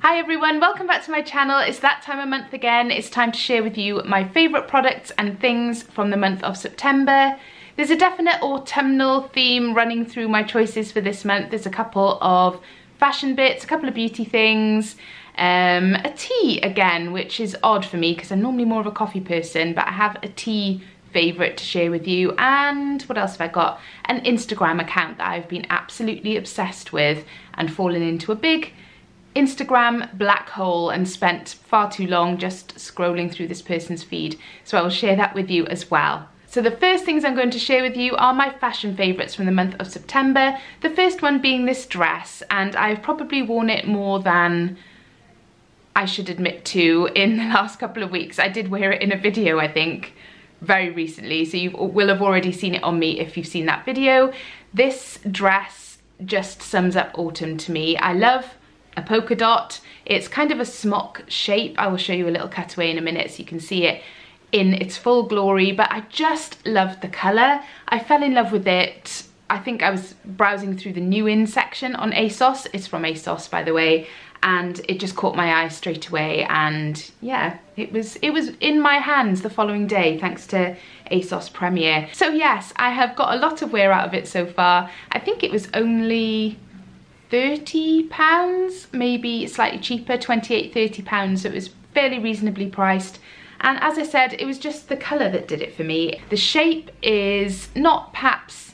Hi everyone, welcome back to my channel. It's that time of month again. It's time to share with you my favourite products and things from the month of September. There's a definite autumnal theme running through my choices for this month. There's a couple of fashion bits, a couple of beauty things, a tea again, which is odd for me because I'm normally more of a coffee person, but I have a tea favourite to share with you. And what else have I got? An Instagram account that I've been absolutely obsessed with and fallen into a big Instagram black hole and spent far too long just scrolling through this person's feed. So I will share that with you as well. So the first things I'm going to share with you are my fashion favourites from the month of September. The first one being this dress, and I've probably worn it more than I should admit to in the last couple of weeks. I did wear it in a video, I think, very recently, so you will have already seen it on me if you've seen that video. This dress just sums up autumn to me. I love a polka dot. It's kind of a smock shape. I will show you a little cutaway in a minute so you can see it in its full glory, but I just love the colour. I fell in love with it. I think I was browsing through the new in section on ASOS. It's from ASOS, by the way, and it just caught my eye straight away, and yeah, it was in my hands the following day thanks to ASOS Premier. So yes, I have got a lot of wear out of it so far. I think it was only £30, maybe slightly cheaper, 28, £30, so it was fairly reasonably priced. And as I said, it was just the colour that did it for me. The shape is not perhaps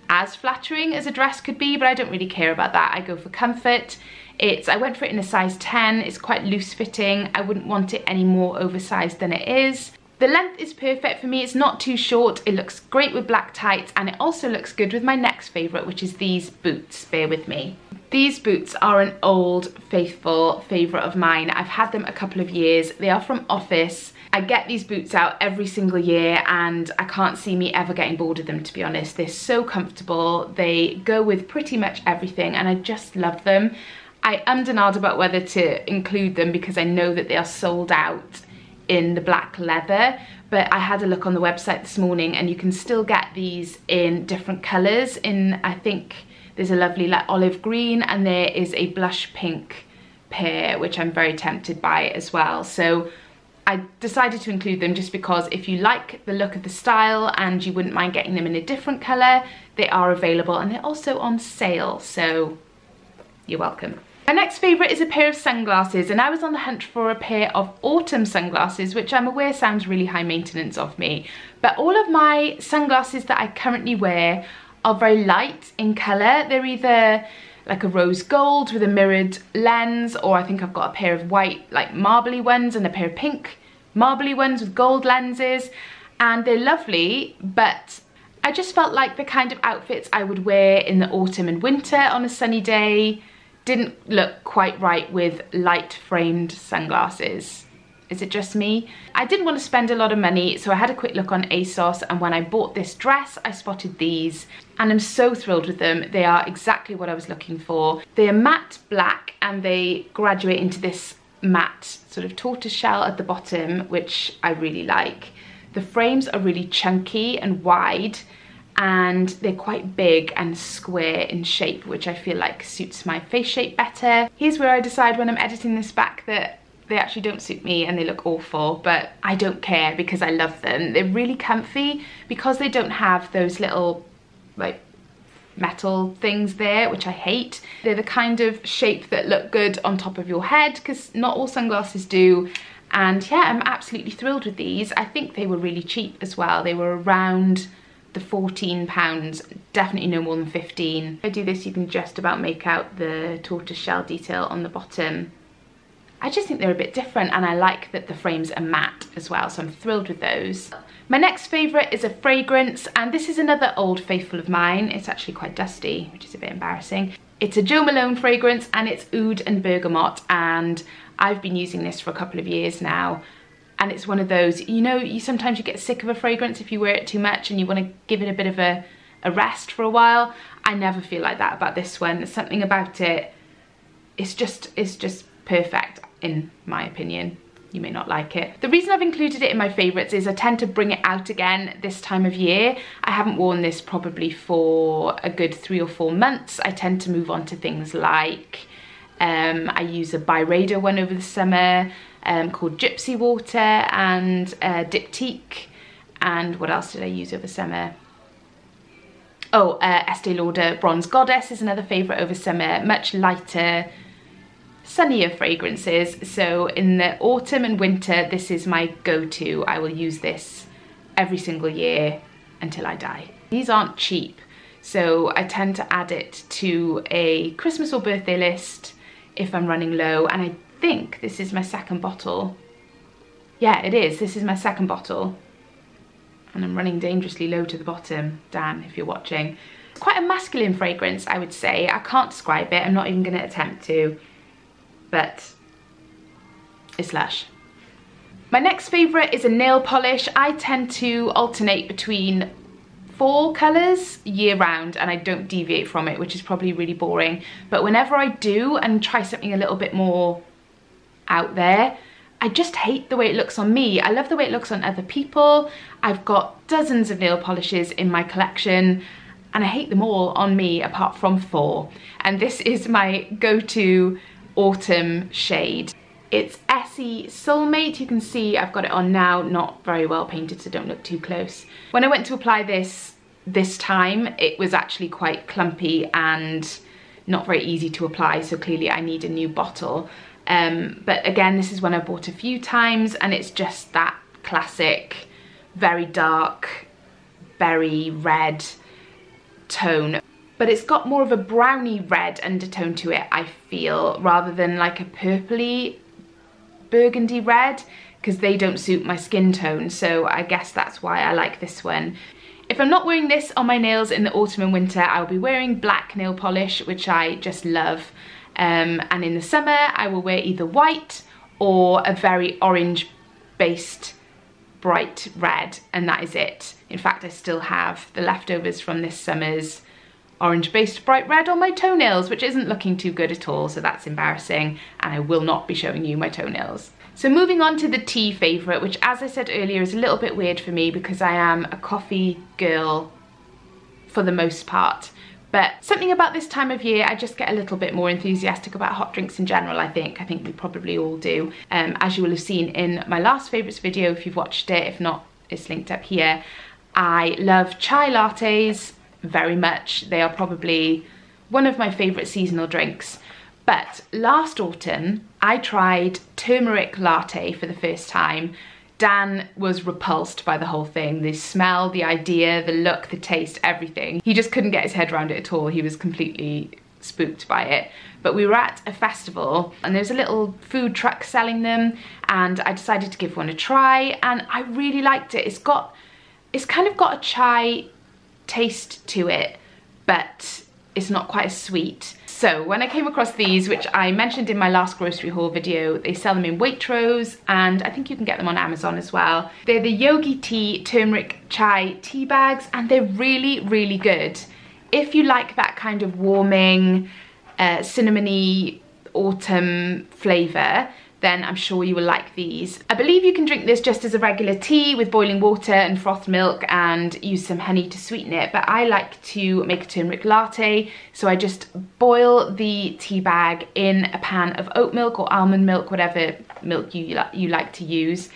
as flattering as a dress could be, but I don't really care about that. I go for comfort. I went for it in a size 10, it's quite loose fitting. I wouldn't want it any more oversized than it is. The length is perfect for me, it's not too short, it looks great with black tights, and it also looks good with my next favourite, which is these boots. Bear with me. These boots are an old faithful favourite of mine. I've had them a couple of years. They are from Office. I get these boots out every single year and I can't see me ever getting bored of them, to be honest. They're so comfortable. They go with pretty much everything and I just love them. I ummed and ahed about whether to include them because I know that they are sold out in the black leather, but I had a look on the website this morning and you can still get these in different colours. I think there's a lovely like olive green and there is a blush pink pair which I'm very tempted by as well. So I decided to include them just because if you like the look of the style and you wouldn't mind getting them in a different colour, they are available and they're also on sale, so you're welcome. My next favourite is a pair of sunglasses, and I was on the hunt for a pair of autumn sunglasses, which I'm aware sounds really high maintenance of me, but all of my sunglasses that I currently wear are very light in colour. They're either like a rose gold with a mirrored lens, or I think I've got a pair of white like marbly ones and a pair of pink marbly ones with gold lenses, and they're lovely, but I just felt like the kind of outfits I would wear in the autumn and winter on a sunny day didn't look quite right with light framed sunglasses. Is it just me? I didn't want to spend a lot of money, so I had a quick look on ASOS, and when I bought this dress, I spotted these, and I'm so thrilled with them. They are exactly what I was looking for. They are matte black, and they graduate into this matte sort of tortoiseshell at the bottom, which I really like. The frames are really chunky and wide, and they're quite big and square in shape, which I feel like suits my face shape better. Here's where I decide when I'm editing this back that they actually don't suit me and they look awful, but I don't care because I love them. They're really comfy because they don't have those little like metal things there, which I hate. They're the kind of shape that look good on top of your head because not all sunglasses do. And yeah, I'm absolutely thrilled with these. I think they were really cheap as well. They were around the £14, definitely no more than 15. If I do this, you can just about make out the tortoiseshell detail on the bottom. I just think they're a bit different, and I like that the frames are matte as well, so I'm thrilled with those. My next favourite is a fragrance, and this is another old faithful of mine. It's actually quite dusty, which is a bit embarrassing. It's a Jo Malone fragrance, and it's Oud and Bergamot, and I've been using this for a couple of years now. And it's one of those, you know, sometimes you get sick of a fragrance if you wear it too much and you want to give it a bit of a rest for a while. I never feel like that about this one. There's something about it, it's just perfect in my opinion. You may not like it. The reason I've included it in my favourites is I tend to bring it out again this time of year. I haven't worn this probably for a good 3 or 4 months. I tend to move on to things like I use a Byredo one over the summer called Gypsy Water, and Diptyque. And what else did I use over summer? Oh, Estee Lauder Bronze Goddess is another favourite over summer, much lighter, sunnier fragrances. So in the autumn and winter, this is my go-to. I will use this every single year until I die. These aren't cheap, so I tend to add it to a Christmas or birthday list if I'm running low, and I think this is my second bottle. Yeah, it is. This is my second bottle. And I'm running dangerously low to the bottom. Dan, if you're watching. It's quite a masculine fragrance, I would say. I can't describe it. I'm not even going to attempt to. But it's lush. My next favourite is a nail polish. I tend to alternate between 4 colours year round, and I don't deviate from it, which is probably really boring. But whenever I do and try something a little bit more out there, I just hate the way it looks on me. I love the way it looks on other people. I've got dozens of nail polishes in my collection, and I hate them all on me apart from 4. And this is my go-to autumn shade. It's Essie Soulmate. You can see I've got it on now, not very well painted, so don't look too close. When I went to apply this time, it was actually quite clumpy and not very easy to apply, so clearly I need a new bottle. But again, this is one I bought a few times, and it's just that classic, very dark, berry red tone. But it's got more of a browny red undertone to it, I feel, rather than like a purpley burgundy red, because they don't suit my skin tone, so I guess that's why I like this one. If I'm not wearing this on my nails in the autumn and winter, I'll be wearing black nail polish, which I just love. And in the summer, I will wear either white or a very orange based bright red, and that is it. In fact, I still have the leftovers from this summer's orange based bright red on my toenails, which isn't looking too good at all, so that's embarrassing, and I will not be showing you my toenails. So moving on to the tea favourite, which, as I said earlier, is a little bit weird for me because I am a coffee girl for the most part. But something about this time of year, I just get a little bit more enthusiastic about hot drinks in general, I think. I think we probably all do. As you will have seen in my last favourites video, if you've watched it. If not, it's linked up here. I love chai lattes very much. They are probably one of my favourite seasonal drinks. But last autumn, I tried turmeric latte for the first time. Dan was repulsed by the whole thing. The smell, the idea, the look, the taste, everything. He just couldn't get his head around it at all. He was completely spooked by it. But we were at a festival and there's a little food truck selling them, and I decided to give one a try, and I really liked it. It's kind of got a chai taste to it, but it's not quite as sweet. So when I came across these, which I mentioned in my last grocery haul video, they sell them in Waitrose, and I think you can get them on Amazon as well. They're the Yogi Tea Turmeric Chai tea bags, and they're really, really good. If you like that kind of warming, cinnamony autumn flavour, then I'm sure you will like these. I believe you can drink this just as a regular tea with boiling water and frothed milk and use some honey to sweeten it, but I like to make a turmeric latte, so I just boil the tea bag in a pan of oat milk or almond milk, whatever milk you like to use,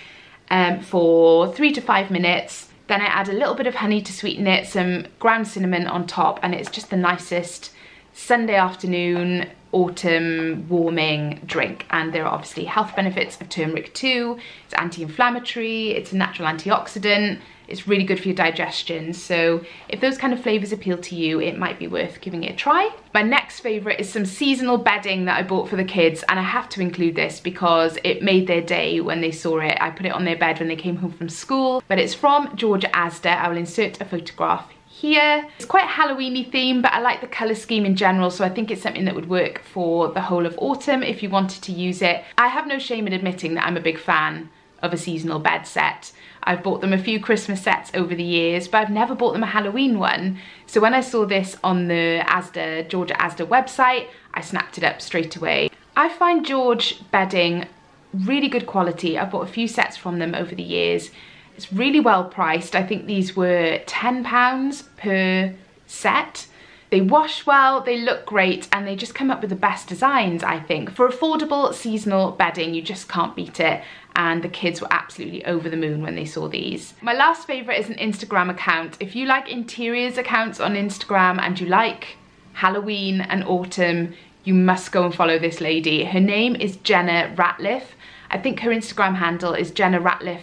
for 3 to 5 minutes. Then I add a little bit of honey to sweeten it, some ground cinnamon on top, and it's just the nicest Sunday afternoon autumn warming drink. And there are obviously health benefits of turmeric too. It's anti-inflammatory, it's a natural antioxidant, it's really good for your digestion. So if those kind of flavours appeal to you, it might be worth giving it a try. My next favourite is some seasonal bedding that I bought for the kids, and I have to include this because it made their day when they saw it. I put it on their bed when they came home from school, but it's from Georgia Asda. I will insert a photograph here. It's quite Halloween-y theme, but I like the colour scheme in general, so I think it's something that would work for the whole of autumn if you wanted to use it. I have no shame in admitting that I'm a big fan of a seasonal bed set. I've bought them a few Christmas sets over the years, but I've never bought them a Halloween one. So when I saw this on the Georgia Asda website, I snapped it up straight away. I find George bedding really good quality. I've bought a few sets from them over the years. It's really well priced. I think these were £10 per set. They wash well, they look great, and they just come up with the best designs, I think. For affordable seasonal bedding, you just can't beat it, and the kids were absolutely over the moon when they saw these. My last favourite is an Instagram account. If you like interiors accounts on Instagram and you like Halloween and autumn, you must go and follow this lady. Her name is Jenna Ratliff. I think her Instagram handle is Jenna Ratliff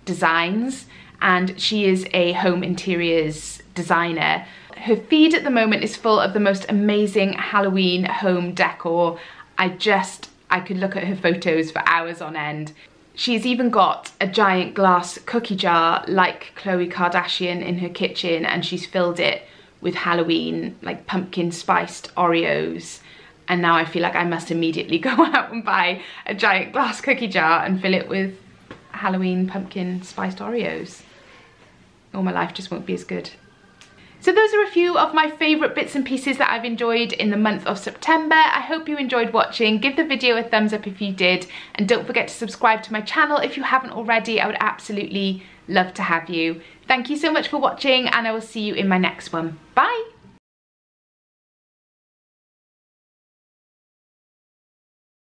Designs, and she is a home interiors designer. Her feed at the moment is full of the most amazing Halloween home decor. I could look at her photos for hours on end. She's even got a giant glass cookie jar like Khloe Kardashian in her kitchen, and she's filled it with Halloween, like pumpkin spiced Oreos. And now I feel like I must immediately go out and buy a giant glass cookie jar and fill it with Halloween pumpkin spiced Oreos. Or my life just won't be as good. So those are a few of my favourite bits and pieces that I've enjoyed in the month of September. I hope you enjoyed watching. Give the video a thumbs up if you did, and don't forget to subscribe to my channel if you haven't already. I would absolutely love to have you. Thank you so much for watching, and I will see you in my next one. Bye!